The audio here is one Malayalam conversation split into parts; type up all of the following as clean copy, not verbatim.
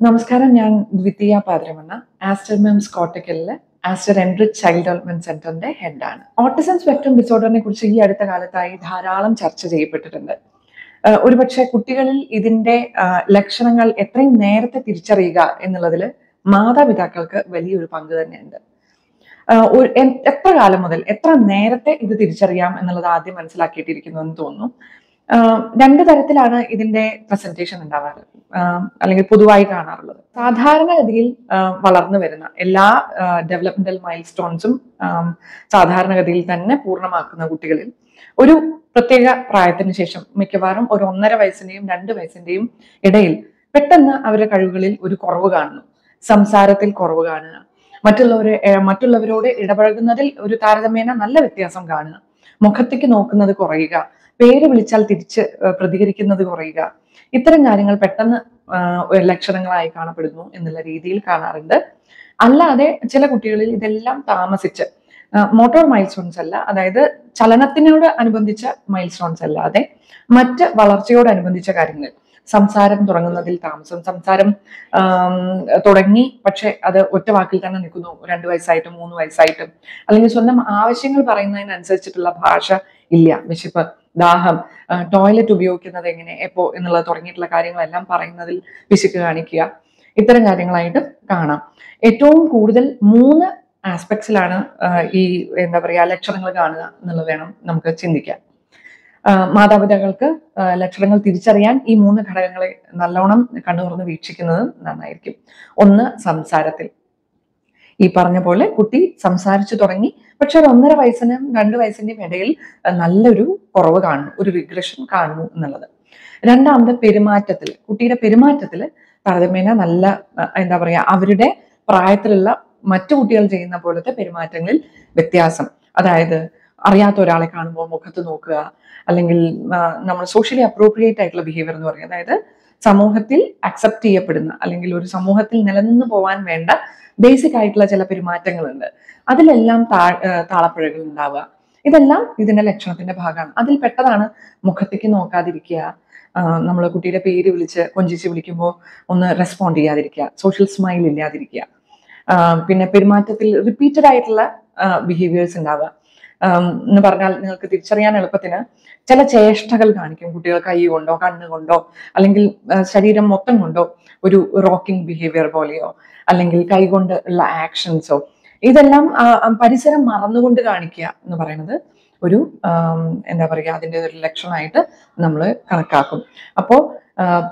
നമസ്കാരം. ഞാൻ ദ്വിതീയ പാദ്രമണ്ണ. ആസ്റ്റർ മിംസ് കോട്ടക്കലിലെ ആസ്റ്റർ എൻറിച്ച് ചൈൽഡ് ഡെവലപ്മെന്റ് സെന്ററിന്റെ ഹെഡാണ്. ഓട്ടിസം സ്പെക്ട്രം ഡിസോർഡറിനെ കുറിച്ച് ഈ അടുത്ത കാലത്തായി ധാരാളം ചർച്ച ചെയ്യപ്പെട്ടിട്ടുണ്ട്. ഒരുപക്ഷെ കുട്ടികളിൽ ഇതിന്റെ ലക്ഷണങ്ങൾ എത്രയും നേരത്തെ തിരിച്ചറിയുക എന്നുള്ളതിൽ മാതാപിതാക്കൾക്ക് വലിയൊരു പങ്ക് തന്നെയുണ്ട്. എത്ര കാലം മുതൽ എത്ര നേരത്തെ ഇത് തിരിച്ചറിയാം എന്നുള്ളത് ആദ്യം മനസ്സിലാക്കിയിട്ടിരിക്കുന്നു എന്ന് തോന്നുന്നു. രണ്ട് തരത്തിലാണ് ഇതിന്റെ പ്രസന്റേഷൻ ഉണ്ടാവാറ്, അല്ലെങ്കിൽ പൊതുവായി കാണാറുള്ളത്. സാധാരണഗതിയിൽ വളർന്നു വരുന്ന എല്ലാ ഡെവലപ്മെന്റൽ മൈൽ സ്റ്റോൺസും സാധാരണഗതിയിൽ തന്നെ പൂർണ്ണമാക്കുന്ന കുട്ടികളിൽ ഒരു പ്രത്യേക പ്രായത്തിന് ശേഷം മിക്കവാറും ഒരു 1.5 വയസ്സിന്റെയും 2 വയസ്സിന്റെയും ഇടയിൽ പെട്ടെന്ന് അവരുടെ കഴിവുകളിൽ ഒരു കുറവ് കാണുന്നു. സംസാരത്തിൽ കുറവ് കാണുക, മറ്റുള്ളവരോട് ഇടപഴകുന്നതിൽ ഒരു താരതമ്യേന നല്ല വ്യത്യാസം കാണുക, മുഖത്തേക്ക് നോക്കുന്നത് കുറയുക, പേര് വിളിച്ചാൽ തിരിച്ച് പ്രതികരിക്കുന്നത് കുറയുക, ഇത്തരം കാര്യങ്ങൾ പെട്ടെന്ന് ലക്ഷണങ്ങളായി കാണപ്പെടുന്നു എന്നുള്ള രീതിയിൽ കാണാറുണ്ട്. അല്ലാതെ ചില കുട്ടികളിൽ ഇതെല്ലാം താമസിച്ച് മോട്ടോർ മൈൽ സ്റ്റോൺസ് അല്ല, അതായത് ചലനത്തിനോട് അനുബന്ധിച്ച മൈൽ സ്റ്റോൺസ് അല്ലാതെ മറ്റ് വളർച്ചയോടനുബന്ധിച്ച കാര്യങ്ങൾ, സംസാരം തുടങ്ങുന്നതിൽ താമസം, സംസാരം തുടങ്ങി പക്ഷെ അത് ഒറ്റ വാക്കിൽ തന്നെ നിൽക്കുന്നു 2 വയസ്സായിട്ടും 3 വയസ്സായിട്ടും, അല്ലെങ്കിൽ സ്വന്തം ആവശ്യങ്ങൾ പറയുന്നതിനനുസരിച്ചിട്ടുള്ള ഭാഷ ഇല്ല, വിശപ്പ്, ദാഹം, ടോയ്ലറ്റ് ഉപയോഗിക്കുന്നത് എങ്ങനെ, എപ്പോ എന്നുള്ളത് തുടങ്ങിയിട്ടുള്ള കാര്യങ്ങളെല്ലാം പറയുന്നതിൽ പിശുക്ക് കാണിക്കുക, ഇത്തരം കാര്യങ്ങളായിട്ട് കാണാം. ഏറ്റവും കൂടുതൽ 3 ആസ്പെക്ട്സിലാണ് ഈ ലക്ഷണങ്ങൾ കാണുക എന്നുള്ളത് വേണം നമുക്ക് ചിന്തിക്കാൻ. മാതാപിതാക്കൾക്ക് ലക്ഷണങ്ങൾ തിരിച്ചറിയാൻ ഈ 3 ഘടകങ്ങളെ നല്ലോണം കണ്ണുതുറന്ന് വീക്ഷിക്കുന്നത് നന്നായിരിക്കും. ഒന്ന്, സംസാരത്തിൽ. ഈ പറഞ്ഞ പോലെ കുട്ടി സംസാരിച്ചു തുടങ്ങി, പക്ഷെ ഒരു 1.5 വയസ്സിനും 2 വയസ്സിന്റെയും ഇടയിൽ നല്ലൊരു കുറവ് കാണുന്നു, ഒരു റിഗ്രഷൻ കാണുന്നു എന്നുള്ളത്. രണ്ടാമത്, പെരുമാറ്റത്തിൽ. കുട്ടിയുടെ പെരുമാറ്റത്തിൽ താരതമ്യേന നല്ല അവരുടെ പ്രായത്തിലുള്ള മറ്റു കുട്ടികൾ ചെയ്യുന്ന പോലത്തെ പെരുമാറ്റങ്ങളിൽ വ്യത്യാസം. അതായത് അറിയാത്ത ഒരാളെ കാണുമ്പോൾ മുഖത്ത് നോക്കുക, അല്ലെങ്കിൽ നമ്മൾ സോഷ്യലി അപ്രോപ്രിയേറ്റ് ആയിട്ടുള്ള ബിഹേവിയർ എന്ന് പറയും. അതായത് സമൂഹത്തിൽ അക്സെപ്റ്റ് ചെയ്യപ്പെടുന്ന, അല്ലെങ്കിൽ ഒരു സമൂഹത്തിൽ നിലനിന്ന് പോകാൻ വേണ്ട ബേസിക് ആയിട്ടുള്ള ചില പെരുമാറ്റങ്ങളുണ്ട്, അതിലെല്ലാം താളപ്പിഴകൾ ഉണ്ടാവുക. ഇതെല്ലാം ഇതിന്റെ ലക്ഷണത്തിന്റെ ഭാഗമാണ്. അതിൽ പെട്ടതാണ് മുഖത്തേക്ക് നോക്കാതിരിക്കുക, നമ്മൾ കുട്ടിയുടെ പേര് വിളിച്ച് കൊഞ്ചിച്ച് വിളിക്കുമ്പോൾ ഒന്ന് റെസ്പോണ്ട് ചെയ്യാതിരിക്കുക, സോഷ്യൽ സ്മൈൽ ഇല്ലാതിരിക്കുക, പിന്നെ പെരുമാറ്റത്തിൽ റിപ്പീറ്റഡ് ആയിട്ടുള്ള ബിഹേവിയേഴ്സ് ഉണ്ടാവുക. എന്ന് പറഞ്ഞാൽ നിങ്ങൾക്ക് തിരിച്ചറിയാൻ എളുപ്പത്തിന് ചില ചേഷ്ടകൾ കാണിക്കും കുട്ടികൾ, കൈ കൊണ്ടോ കണ്ണുകൊണ്ടോ അല്ലെങ്കിൽ ശരീരം മൊത്തം കൊണ്ടോ ഒരു റോക്കിംഗ് ബിഹേവിയർ പോലെയോ, അല്ലെങ്കിൽ കൈകൊണ്ട് ഉള്ള ആക്ഷൻസോ, ഇതെല്ലാം പരിസരം മറന്നുകൊണ്ട് കാണിക്കുക എന്ന് പറയുന്നത് ഒരു അതിൻ്റെ ഒരു ലക്ഷണമായിട്ട് നമ്മൾ കണക്കാക്കും. അപ്പോൾ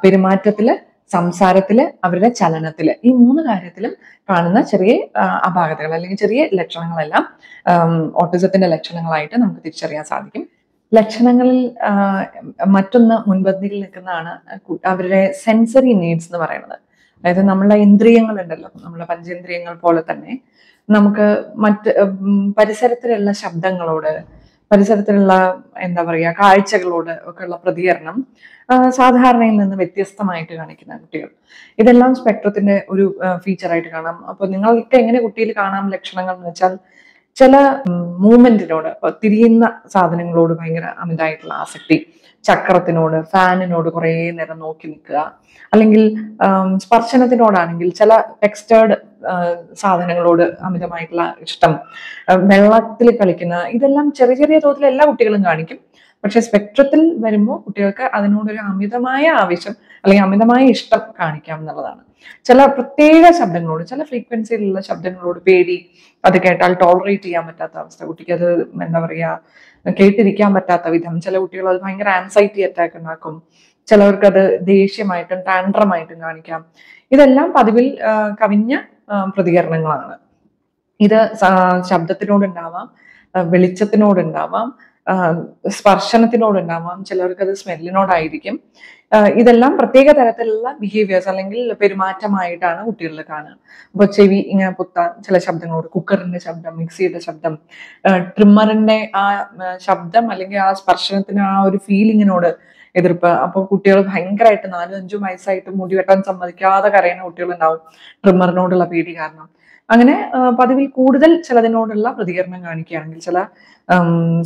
പെരുമാറ്റത്തില്, സംസാരത്തില്, അവരുടെ ചലനത്തില്, ഈ 3 കാര്യത്തിലും കാണുന്ന ചെറിയ അപാകതകൾ അല്ലെങ്കിൽ ചെറിയ ലക്ഷണങ്ങളെല്ലാം ഓട്ടിസത്തിന്റെ ലക്ഷണങ്ങളായിട്ട് നമുക്ക് തിരിച്ചറിയാൻ സാധിക്കും. ലക്ഷണങ്ങളിൽ മറ്റൊന്ന് മുൻപന്തിയിൽ നിൽക്കുന്നതാണ് അവരുടെ സെൻസറി നീഡ്സ് എന്ന് പറയുന്നത്. അതായത് നമ്മളുടെ ഇന്ദ്രിയങ്ങൾ ഉണ്ടല്ലോ, നമ്മുടെ പഞ്ചേന്ദ്രിയങ്ങൾ പോലെ തന്നെ നമുക്ക് മറ്റ് പരിസരത്തിലുള്ള ശബ്ദങ്ങളോട്, പരിസരത്തിലുള്ള കാഴ്ചകളോട് ഒക്കെ ഉള്ള പ്രതികരണം സാധാരണയിൽ നിന്ന് വ്യത്യസ്തമായിട്ട് കാണിക്കുന്ന കുട്ടികൾ. ഇതെല്ലാം സ്പെക്ട്രത്തിന്റെ ഒരു ഫീച്ചറായിട്ട് കാണാം. അപ്പൊ നിങ്ങൾക്ക് എങ്ങനെ കുട്ടിയിൽ കാണാം ലക്ഷണങ്ങൾ എന്ന് വെച്ചാൽ, ചില മൂവ്മെന്റിനോട്, തിരിയുന്ന സാധനങ്ങളോട് ഭയങ്കര അമിതമായിട്ടുള്ള ആസക്തി, ചക്രത്തിനോട്, ഫാനിനോട് കുറേ നേരം നോക്കി നിൽക്കുക, അല്ലെങ്കിൽ സ്പർശനത്തിനോടാണെങ്കിൽ ചില ടെക്സ്റ്റേർഡ് സാധനങ്ങളോട് അമിതമായിട്ടുള്ള ഇഷ്ടം, വെള്ളത്തിൽ കളിക്കുന്ന, ഇതെല്ലാം ചെറിയ ചെറിയ തോതിൽ എല്ലാ കുട്ടികളും കാണിക്കും. പക്ഷെ സ്പെക്ട്രത്തിൽ വരുമ്പോൾ കുട്ടികൾക്ക് അതിനോടൊരു അമിതമായ ആവശ്യം അല്ലെങ്കിൽ അമിതമായ ഇഷ്ടം കാണിക്കാം എന്നുള്ളതാണ്. ചില പ്രത്യേക ശബ്ദങ്ങളോട്, ചില ഫ്രീക്വൻസിയിലുള്ള ശബ്ദങ്ങളോട് പേടി, അത് കേട്ടാൽ ടോളറേറ്റ് ചെയ്യാൻ പറ്റാത്ത അവസ്ഥ, കുട്ടിക്ക് അത് കേട്ടിരിക്കാൻ പറ്റാത്ത വിധം. ചില കുട്ടികൾ അത് ഭയങ്കര ആൻസൈറ്റി അറ്റാക്ക് ഉണ്ടാക്കും, ചിലവർക്ക് അത് ദേഷ്യമായിട്ടും ടാൻഡ്രമായിട്ടും കാണിക്കാം. ഇതെല്ലാം പതിവിൽ കവിഞ്ഞ പ്രതികരണങ്ങളാണ്. ഇത് ശബ്ദത്തിനോടുണ്ടാവാം, വെളിച്ചത്തിനോടുണ്ടാവാം, സ്പർശനത്തിനോടുണ്ടാവാം, ചിലർക്ക് അത് സ്മെല്ലിനോടായിരിക്കും. ഇതെല്ലാം പ്രത്യേക തരത്തിലുള്ള ബിഹേവിയേഴ്സ് അല്ലെങ്കിൽ പെരുമാറ്റമായിട്ടാണ് കുട്ടികളിൽ കാണുക. അപ്പൊ ചെവി ഇങ്ങനെ പൊത്താൻ, ചില ശബ്ദങ്ങളോട്, കുക്കറിന്റെ ശബ്ദം, മിക്സിയുടെ ശബ്ദം, ട്രിമ്മറിന്റെ ആ ശബ്ദം അല്ലെങ്കിൽ ആ സ്പർശനത്തിന് ആ ഒരു ഫീലിങ്ങിനോട് എതിർപ്പ്. അപ്പോൾ കുട്ടികൾ ഭയങ്കരമായിട്ട് 4-5 വയസ്സായിട്ട് മുടി വെട്ടാൻ സമ്മതിക്കാതെ കരയുന്ന കുട്ടികളുണ്ടാവും ട്രിമ്മറിനോടുള്ള പേടി കാരണം. അങ്ങനെ പതിവിൽ കൂടുതൽ ചിലതിനോടുള്ള പ്രതികരണം കാണിക്കുകയാണെങ്കിൽ, ചില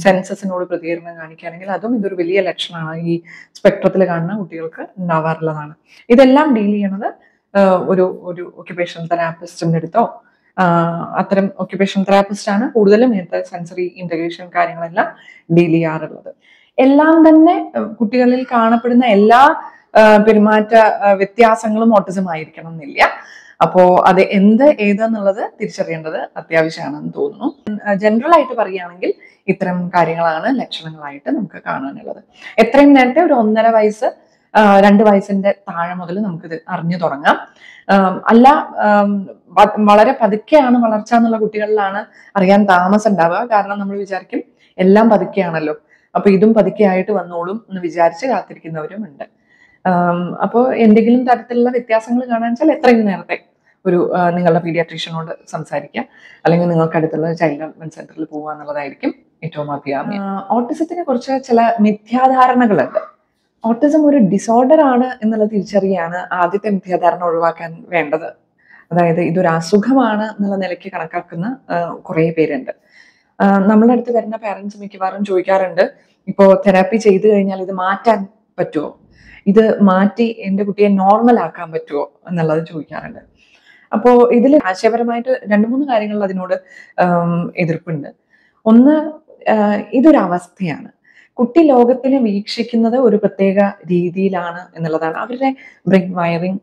സെൻസസിനോട് പ്രതികരണം കാണിക്കുകയാണെങ്കിൽ, അതും ഇതൊരു വലിയ ലക്ഷണമാണ്, ഈ സ്പെക്ട്രത്തിൽ കാണുന്ന കുട്ടികൾക്ക് ഉണ്ടാവാറുള്ളതാണ്. ഇതെല്ലാം ഡീൽ ചെയ്യണത് ഒരു ഒരു ഒക്യുപേഷണൽ തെറാപ്പിസ്റ്റിന്റെ അടുത്തോ അത്തരം ഒക്യുപേഷണൽ തെറാപ്പിസ്റ്റ് ആണ് കൂടുതലും ഇങ്ങനത്തെ സെൻസറി ഇന്റഗ്രേഷൻ കാര്യങ്ങളെല്ലാം ഡീൽ ചെയ്യാറുള്ളത്. എല്ലാം തന്നെ കുട്ടികളിൽ കാണപ്പെടുന്ന എല്ലാ പെരുമാറ്റ വ്യത്യാസങ്ങളും ഓട്ടിസം ആയിരിക്കണം എന്നില്ല. അപ്പോ അത് ഏതെന്നുള്ളത് തിരിച്ചറിയേണ്ടത് അത്യാവശ്യമാണെന്ന് തോന്നുന്നു. ജനറൽ ആയിട്ട് പറയുകയാണെങ്കിൽ ഇത്തരം കാര്യങ്ങളാണ് ലക്ഷണങ്ങളായിട്ട് നമുക്ക് കാണാനുള്ളത്. എത്രയും നേരത്തെ ഒരു 1.5 വയസ്സ് 2 വയസ്സിന്റെ താഴെ മുതൽ നമുക്കിത് അറിഞ്ഞു തുടങ്ങാം. അല്ല വളരെ പതുക്കെയാണ് വളർച്ച എന്നുള്ള കുട്ടികളിലാണ് അറിയാൻ താമസം ഉണ്ടാവുക. കാരണം നമ്മൾ വിചാരിക്കും എല്ലാം പതുക്കെയാണല്ലോ, അപ്പൊ ഇതും പതുക്കെയായിട്ട് വന്നോളും എന്ന് വിചാരിച്ച് കാത്തിരിക്കുന്നവരും ഉണ്ട്. അപ്പോൾ എന്തെങ്കിലും തരത്തിലുള്ള വ്യത്യാസങ്ങൾ കാണാൻ വെച്ചാൽ എത്രയും നേരത്തെ ഒരു നിങ്ങളുടെ പീഡിയാട്രീഷ്യനോട് സംസാരിക്കുക, അല്ലെങ്കിൽ നിങ്ങൾക്ക് അടുത്തുള്ള ചൈൽഡ് ഡെവലപ്മെന്റ് സെന്ററിൽ പോകുക എന്നുള്ളതായിരിക്കും ഏറ്റവും അഭികാമ്യം. ഓട്ടിസത്തിനെ കുറിച്ച് ചില മിഥ്യാധാരണകളുണ്ട്. ഓട്ടിസം ഒരു ഡിസോർഡർ ആണ് എന്നുള്ള തിരിച്ചറിയാണ് ആദ്യത്തെ മിഥ്യാധാരണ ഒഴിവാക്കാൻ വേണ്ടത്. അതായത് ഇതൊരു അസുഖമാണ് എന്നുള്ള നിലയ്ക്ക് കണക്കാക്കുന്ന കുറേ പേരുണ്ട്. നമ്മളുടെ അടുത്ത് വരുന്ന പാരന്റ്സ് മിക്കവാറും ചോദിക്കാറുണ്ട്, ഇപ്പോൾ തെറാപ്പി ചെയ്തു കഴിഞ്ഞാൽ ഇത് മാറ്റാൻ പറ്റുമോ, ഇത് മാറ്റി എൻ്റെ കുട്ടിയെ നോർമൽ ആക്കാൻ പറ്റുമോ എന്നുള്ളത് ചോദിക്കാറുണ്ട്. അപ്പോൾ ഇതിൽ ആശയപരമായിട്ട് 2-3 കാര്യങ്ങളിൽ അതിനോട് എതിർപ്പുണ്ട്. ഒന്ന്, ഇതൊരു അവസ്ഥയാണ്. കുട്ടി ലോകത്തിനെ വീക്ഷിക്കുന്നത് ഒരു പ്രത്യേക രീതിയിലാണ് എന്നുള്ളതാണ്. അവരുടെ ബ്രെയിൻ വയറിങ്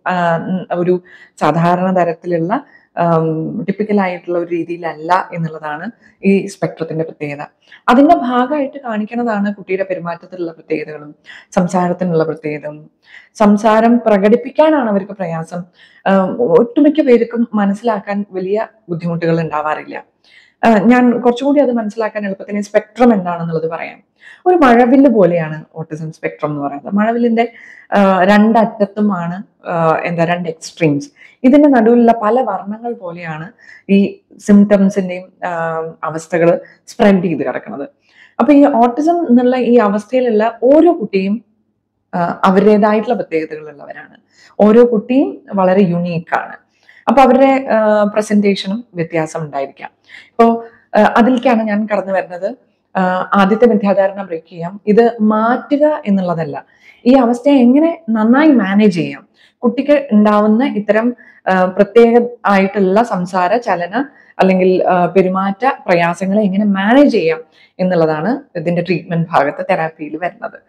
ഒരു സാധാരണ തരത്തിലുള്ള ടിപ്പിക്കൽ ആയിട്ടുള്ള ഒരു രീതിയിലല്ല എന്നുള്ളതാണ് ഈ സ്പെക്ട്രത്തിന്റെ പ്രത്യേകത. അതിന്റെ ഭാഗമായിട്ട് കാണിക്കുന്നതാണ് കുട്ടിയുടെ പെരുമാറ്റത്തിലുള്ള പ്രത്യേകതകളും സംസാരത്തിനുള്ള പ്രത്യേകതകളും. സംസാരം പ്രകടിപ്പിക്കാനാണ് അവർക്ക് പ്രയാസം. ഒട്ടുമിക്ക പേർക്കും മനസ്സിലാക്കാൻ വലിയ ബുദ്ധിമുട്ടുകൾ ഉണ്ടാവാറില്ല. ഞാൻ കുറച്ചുകൂടി അത് മനസ്സിലാക്കാൻ എളുപ്പത്തിന് സ്പെക്ട്രം എന്താണെന്നുള്ളത് പറയാം. ഒരു മഴവില്ല് പോലെയാണ് ഓട്ടിസം സ്പെക്ട്രം എന്ന് പറയുന്നത്. മഴവില്ലിന്റെ രണ്ടറ്റത്തുമാണ് രണ്ട് എക്സ്ട്രീംസ്. ഇതിന്റെ നടുവിലുള്ള പല വർണ്ണങ്ങൾ പോലെയാണ് ഈ സിംറ്റംസിന്റെയും അവസ്ഥകൾ സ്പ്രെഡ് ചെയ്ത് കിടക്കുന്നത്. അപ്പൊ ഈ ഓട്ടിസം എന്നുള്ള ഈ അവസ്ഥയിലുള്ള ഓരോ കുട്ടിയും അവരുടേതായിട്ടുള്ള പ്രത്യേകതകളുള്ളവരാണ്. ഓരോ കുട്ടിയും വളരെ യുണീക്കാണ്. അപ്പൊ അവരുടെ പ്രസന്റേഷനും വ്യത്യാസം ഉണ്ടായിരിക്കാം. ഇപ്പോൾ അതിലേക്കാണ് ഞാൻ കടന്നു വരുന്നത്. ആദ്യത്തെ മിഥ്യാധാരണ ബ്രേക്ക് ചെയ്യാം. ഇത് മാറ്റുക എന്നുള്ളതല്ല, ഈ അവസ്ഥയെ എങ്ങനെ നന്നായി മാനേജ് ചെയ്യാം, കുട്ടിക്ക് ഉണ്ടാവുന്ന ഇത്തരം പ്രത്യേക ആയിട്ടുള്ള സംസാര ചലന അല്ലെങ്കിൽ പെരുമാറ്റ പ്രയാസങ്ങളെ എങ്ങനെ മാനേജ് ചെയ്യാം എന്നുള്ളതാണ് ഇതിന്റെ ട്രീറ്റ്മെന്റ് ഭാഗത്ത് തെറാപ്പിയിൽ വരുന്നത്.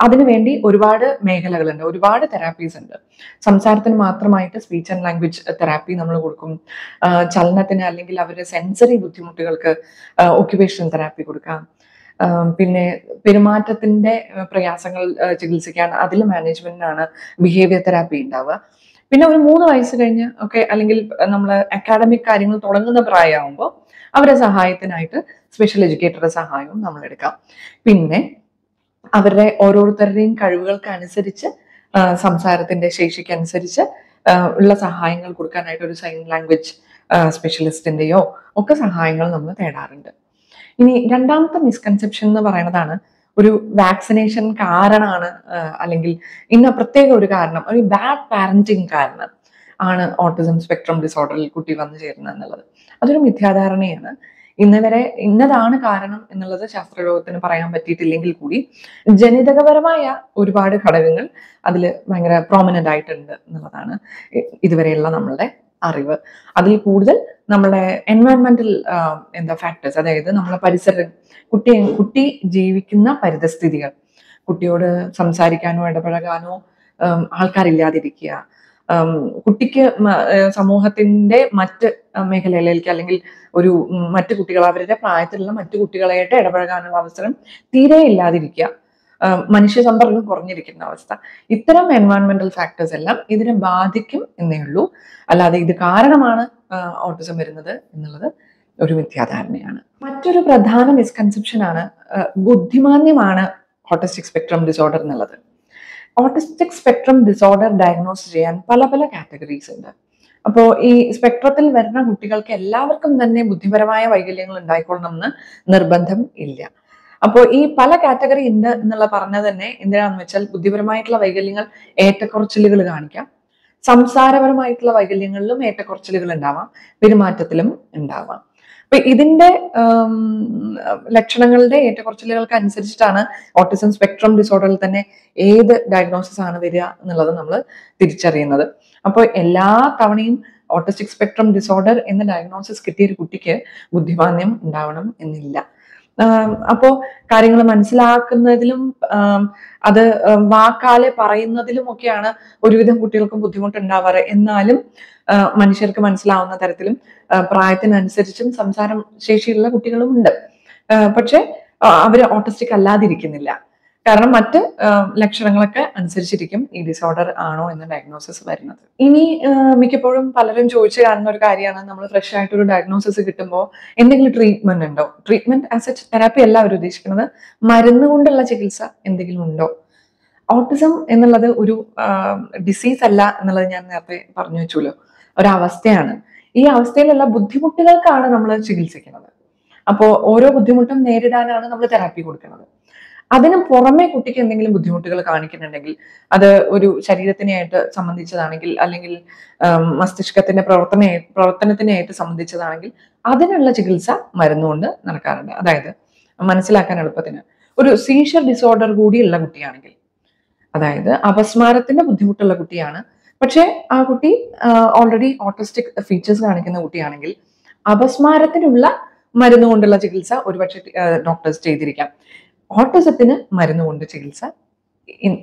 അതിനുവേണ്ടി ഒരുപാട് മേഖലകളുണ്ട്, ഒരുപാട് തെറാപ്പീസ് ഉണ്ട്. സംസാരത്തിന് മാത്രമായിട്ട് സ്പീച്ച് ആൻഡ് ലാംഗ്വേജ് തെറാപ്പി നമ്മൾ കൊടുക്കും. ചലനത്തിന് അല്ലെങ്കിൽ അവരുടെ സെൻസറി ബുദ്ധിമുട്ടുകൾക്ക് ഒക്യുപേഷണൽ തെറാപ്പി കൊടുക്കാം. പിന്നെ പെരുമാറ്റത്തിന്റെ പ്രയാസങ്ങൾ ചികിത്സിക്കാൻ അതിൽ മാനേജ്മെന്റിനാണ് ബിഹേവിയർ തെറാപ്പി ഉണ്ടാവുക. പിന്നെ ഒരു 3 വയസ്സ് കഴിഞ്ഞ് ഒക്കെ അല്ലെങ്കിൽ നമ്മൾ അക്കാഡമിക് കാര്യങ്ങൾ തുടങ്ങുന്ന പ്രായമാകുമ്പോൾ അവരുടെ സഹായത്തിനായിട്ട് സ്പെഷ്യൽ എഡ്യൂക്കേറ്ററുടെ സഹായവും നമ്മൾ എടുക്കാം. പിന്നെ അവരുടെ ഓരോരുത്തരുടെയും കഴിവുകൾക്ക് അനുസരിച്ച് സംസാരത്തിന്റെ ശേഷിക്ക് അനുസരിച്ച് ഉള്ള സഹായങ്ങൾ കൊടുക്കാനായിട്ട് ഒരു സൈൻ ലാംഗ്വേജ് സ്പെഷ്യലിസ്റ്റിന്റെയോ ഒക്കെ സഹായങ്ങൾ നമ്മൾ തേടാറുണ്ട്. ഇനി രണ്ടാമത്തെ മിസ്കൺസെപ്ഷൻ എന്ന് പറയുന്നതാണ് ഒരു വാക്സിനേഷൻ കാരണമാണ് അല്ലെങ്കിൽ ഇന്ന പ്രത്യേക ഒരു കാരണം, ഒരു ബാഡ് പാരന്റിങ് കാരണം ആണ് ഓട്ടിസം സ്പെക്ട്രം ഡിസോർഡറിൽ കുട്ടി വന്നു ചേരുന്നത് എന്നുള്ളത്. അതൊരു മിഥ്യാധാരണയാണ്. ഇന്നുവരെ ഇന്നതാണ് കാരണം എന്നുള്ളത് ശാസ്ത്രലോകത്തിന് പറയാൻ പറ്റിയിട്ടില്ലെങ്കിൽ കൂടി ജനിതകപരമായ ഒരുപാട് ഘടകങ്ങൾ അതിൽ ഭയങ്കര പ്രോമിനന്റ് ആയിട്ടുണ്ട് എന്നുള്ളതാണ് ഇതുവരെയുള്ള നമ്മളുടെ അറിവ്. അതിൽ കൂടുതൽ നമ്മളെ എൻവയോൺമെന്റൽ ഫാക്ടേഴ്സ്, അതായത് നമ്മളെ പരിസരം, കുട്ടി ജീവിക്കുന്ന പരിതസ്ഥിതികൾ, കുട്ടിയോട് സംസാരിക്കാനോ ഇടപഴകാനോ ആൾക്കാരില്ലാതിരിക്കുക, കുട്ടിക്ക് സമൂഹത്തിന്റെ മറ്റ് മേഖലകളിലേക്ക് അല്ലെങ്കിൽ ഒരു മറ്റു കുട്ടികൾ അവരുടെ പ്രായത്തിലുള്ള മറ്റു കുട്ടികളായിട്ട് ഇടപഴകാനുള്ള അവസരം തീരെ ഇല്ലാതിരിക്കുക, മനുഷ്യ സമ്പർക്കം കുറഞ്ഞിരിക്കുന്ന അവസ്ഥ, ഇത്തരം എൻവയോൺമെന്റൽ ഫാക്ടേഴ്സ് എല്ലാം ഇതിനെ ബാധിക്കും എന്നേ ഉള്ളൂ. അല്ലാതെ ഇത് കാരണമാണ് ഓട്ടിസം വരുന്നത് എന്നുള്ളത് ഒരു മിഥ്യാധാരണയാണ്. മറ്റൊരു പ്രധാന മിസ്കൺസെപ്ഷൻ ആണ് ബുദ്ധിമാന്യമാണ് ഓട്ടിസ്റ്റിക് സ്പെക്ട്രം ഡിസോർഡർ എന്നുള്ളത്. ഓട്ടിസ്റ്റിക് സ്പെക്ട്രം ഡിസോർഡർ ഡയഗ്നോസ് ചെയ്യാൻ പല പല കാറ്റഗറീസ് ഉണ്ട്. അപ്പോൾ ഈ സ്പെക്ട്രത്തിൽ വരുന്ന കുട്ടികൾക്ക് എല്ലാവർക്കും തന്നെ ബുദ്ധിപരമായ വൈകല്യങ്ങൾ ഉണ്ടായിക്കൊള്ളണം എന്ന് നിർബന്ധം ഇല്ല. അപ്പോൾ ഈ പല കാറ്റഗറി ഉണ്ട് എന്നുള്ള പറഞ്ഞത് തന്നെ എന്തിനാണെന്ന് വെച്ചാൽ ബുദ്ധിപരമായിട്ടുള്ള വൈകല്യങ്ങൾ ഏറ്റക്കുറച്ചിലുകൾ കാണിക്കാം, സംസാരപരമായിട്ടുള്ള വൈകല്യങ്ങളിലും ഏറ്റക്കുറച്ചിലുകൾ ഉണ്ടാവാം, പെരുമാറ്റത്തിലും ഉണ്ടാവാം. അപ്പൊ ഇതിന്റെ ലക്ഷണങ്ങളുടെ ഏറ്റക്കുറച്ചിലുകൾക്ക് അനുസരിച്ചിട്ടാണ് ഓട്ടിസം സ്പെക്ട്രം ഡിസോർഡറിൽ തന്നെ ഏത് ഡയഗ്നോസിസ് ആണ് വരിക എന്നുള്ളത് നമ്മൾ തിരിച്ചറിയുന്നത്. അപ്പോൾ എല്ലാ തവണയും ഓട്ടിസ്റ്റിക് സ്പെക്ട്രം ഡിസോർഡർ എന്ന ഡയഗ്നോസിസ് കിട്ടിയ ഒരു കുട്ടിക്ക് ബുദ്ധിമാന്ദ്യം ഉണ്ടാവണം എന്നില്ല. അപ്പോ കാര്യങ്ങൾ മനസ്സിലാക്കുന്നതിലും അത് വാക്കാലെ പറയുന്നതിലും ഒക്കെയാണ് ഒരുവിധം കുട്ടികൾക്കും ബുദ്ധിമുട്ടുണ്ടാവാറ്. എന്നാലും മനുഷ്യർക്ക് മനസ്സിലാവുന്ന തരത്തിലും പ്രായത്തിനനുസരിച്ചും സംസാരം ശേഷിയുള്ള കുട്ടികളും ഉണ്ട്. പക്ഷെ അവര് ഓട്ടിസ്റ്റിക് അല്ലാതിരിക്കുന്നില്ല. കാരണം മറ്റ് ലക്ഷണങ്ങളൊക്കെ അനുസരിച്ചിരിക്കും ഈ ഡിസോർഡർ ആണോ എന്ന ഡയഗ്നോസിസ് വരുന്നത്. ഇനി മിക്കപ്പോഴും പലരും ചോദിച്ചു കാണുന്ന ഒരു കാര്യമാണ്, നമ്മൾ ഫ്രഷ് ആയിട്ടൊരു ഡയഗ്നോസിസ് കിട്ടുമ്പോൾ എന്തെങ്കിലും ട്രീറ്റ്മെന്റ് ഉണ്ടോ? ട്രീറ്റ്മെന്റ് ആസ് എ തെറാപ്പി അല്ല അവർ ഉദ്ദേശിക്കുന്നത്, മരുന്ന് കൊണ്ടുള്ള ചികിത്സ എന്തെങ്കിലും ഉണ്ടോ? ഓട്ടിസം എന്നുള്ളത് ഒരു ഡിസീസ് അല്ല എന്നുള്ളത് ഞാൻ നേരത്തെ പറഞ്ഞു വെച്ചല്ലോ, ഒരവസ്ഥയാണ്. ഈ അവസ്ഥയിലുള്ള ബുദ്ധിമുട്ടുകൾക്കാണ് നമ്മൾ ചികിത്സിക്കുന്നത്. അപ്പോൾ ഓരോ ബുദ്ധിമുട്ടും നേരിടാനാണ് നമ്മൾ തെറാപ്പി കൊടുക്കുന്നത്. അതിന് പുറമെ കുട്ടിക്ക് എന്തെങ്കിലും ബുദ്ധിമുട്ടുകൾ കാണിക്കുന്നുണ്ടെങ്കിൽ, അത് ഒരു ശരീരത്തിനായിട്ട് സംബന്ധിച്ചതാണെങ്കിൽ അല്ലെങ്കിൽ മസ്തിഷ്കത്തിന്റെ പ്രവർത്തനത്തിനായിട്ട് സംബന്ധിച്ചതാണെങ്കിൽ അതിനുള്ള ചികിത്സ മരുന്നുകൊണ്ട് നടക്കാറുണ്ട്. അതായത് മനസ്സിലാക്കാൻ എളുപ്പത്തിന്, ഒരു സീഷർ ഡിസോർഡർ കൂടിയുള്ള കുട്ടിയാണെങ്കിൽ, അതായത് അപസ്മാരത്തിന്റെ ബുദ്ധിമുട്ടുള്ള കുട്ടിയാണ്, പക്ഷെ ആ കുട്ടി ഓൾറെഡി ഓട്ടിസ്റ്റിക് ഫീച്ചേഴ്സ് കാണിക്കുന്ന കുട്ടിയാണെങ്കിൽ അപസ്മാരത്തിനുള്ള മരുന്ന് കൊണ്ടുള്ള ചികിത്സ ഒരുപക്ഷെ ഡോക്ടേഴ്സ് ചെയ്തിരിക്കാം. ഓട്ടിസത്തിന് മരുന്നുകൊണ്ട് ചികിത്സ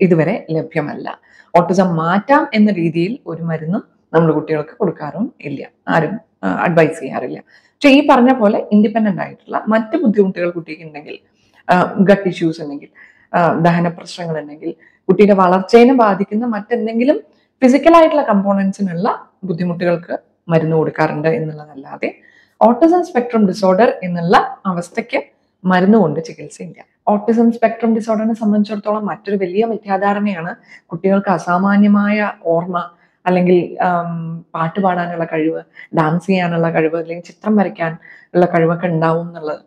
ഇതുവരെ ലഭ്യമല്ല. ഓട്ടിസം മാറ്റാം എന്ന രീതിയിൽ ഒരു മരുന്നും നമ്മൾ കുട്ടികൾക്ക് കൊടുക്കാറും ഇല്ല, ആരും അഡ്വൈസ് ചെയ്യാറില്ല. പക്ഷെ ഈ പറഞ്ഞ പോലെ ഇൻഡിപെൻഡന്റ് ആയിട്ടുള്ള മറ്റ് ബുദ്ധിമുട്ടുകൾ കുട്ടിക്ക് ഉണ്ടെങ്കിൽ, ഗട്ട് ഇഷ്യൂസ് ഉണ്ടെങ്കിൽ, ദഹന പ്രശ്നങ്ങൾ ഉണ്ടെങ്കിൽ, കുട്ടിയുടെ വളർച്ചയെ ബാധിക്കുന്ന മറ്റെന്തെങ്കിലും ഫിസിക്കൽ ആയിട്ടുള്ള കമ്പോണൻസിനുള്ള ബുദ്ധിമുട്ടുകൾക്ക് മരുന്ന് കൊടുക്കാറുണ്ട് എന്നുള്ളതല്ലാതെ ഓട്ടിസം സ്പെക്ട്രം ഡിസോർഡർ എന്നുള്ള അവസ്ഥയ്ക്ക് മരുന്ന് കൊണ്ട് ചികിത്സയില്ല. ഓട്ടിസം സ്പെക്ട്രം ഡിസോർഡറിനെ സംബന്ധിച്ചിടത്തോളം മറ്റൊരു വലിയ മിഥ്യാധാരണയാണ് കുട്ടികൾക്ക് അസാമാന്യമായ ഓർമ്മ, അല്ലെങ്കിൽ പാട്ട് പാടാനുള്ള കഴിവ്, ഡാൻസ് ചെയ്യാനുള്ള കഴിവ്, അല്ലെങ്കിൽ ചിത്രം വരയ്ക്കാൻ ഉള്ള കഴിവൊക്കെ ഉണ്ടാവും എന്നുള്ളത്.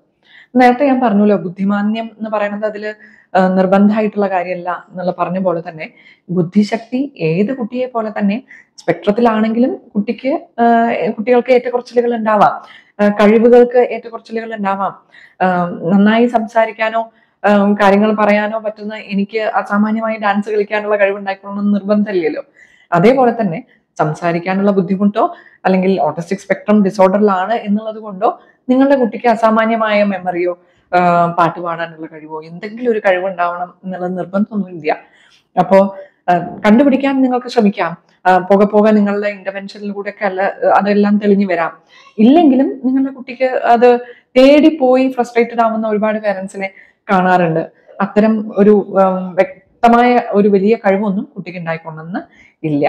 നേരത്തെ ഞാൻ പറഞ്ഞല്ലോ, ബുദ്ധിമാന്ദ്യം എന്ന് പറയുന്നത് അതിൽ നിർബന്ധമായിട്ടുള്ള കാര്യമല്ല എന്നുള്ള പറഞ്ഞ പോലെ തന്നെ ബുദ്ധിശക്തി ഏത് കുട്ടിയെ പോലെ തന്നെ സ്പെക്ട്രത്തിലാണെങ്കിലും കുട്ടികൾക്ക് ഏറ്റക്കുറച്ചിലുകൾ ഉണ്ടാവാം, കഴിവുകൾക്ക് ഏറ്റക്കുറച്ചിലുകൾ ഉണ്ടാവാം. നന്നായി സംസാരിക്കാനോ കാര്യങ്ങൾ പറയാനോ പറ്റുന്ന എനിക്ക് അസാമാന്യമായി ഡാൻസ് കളിക്കാനുള്ള കഴിവുണ്ടാക്കണമെന്ന് നിർബന്ധമില്ലല്ലോ. അതേപോലെ തന്നെ സംസാരിക്കാനുള്ള ബുദ്ധിമുട്ടോ അല്ലെങ്കിൽ ഓട്ടിസ്റ്റിക് സ്പെക്ട്രം ഡിസോർഡറിലാണ് എന്നുള്ളത് കൊണ്ടോ നിങ്ങളുടെ കുട്ടിക്ക് അസാമാന്യമായ മെമ്മറിയോ പാട്ട് പാടാനുള്ള കഴിവോ എന്തെങ്കിലും ഒരു കഴിവുണ്ടാവണം എന്നുള്ള നിർബന്ധമൊന്നുമില്ല. അപ്പോ കണ്ടുപിടിക്കാൻ നിങ്ങൾക്ക് ശ്രമിക്കാം. പോകെ നിങ്ങളുടെ ഇന്റർവെൻഷനിലൂടെ ഒക്കെ അതെല്ലാം തെളിഞ്ഞു വരാം. ഇല്ലെങ്കിലും നിങ്ങളുടെ കുട്ടിക്ക് അത് തേടിപ്പോയി ഫ്രസ്ട്രേറ്റഡ് ആവുന്ന ഒരുപാട് പേരൻസിനെ കാണാറുണ്ട്. അത്തരം ഒരു വ്യക്തമായ ഒരു വലിയ കഴിവൊന്നും കുട്ടിക്ക് ഉണ്ടായിക്കൊണ്ടെന്ന് ഇല്ല.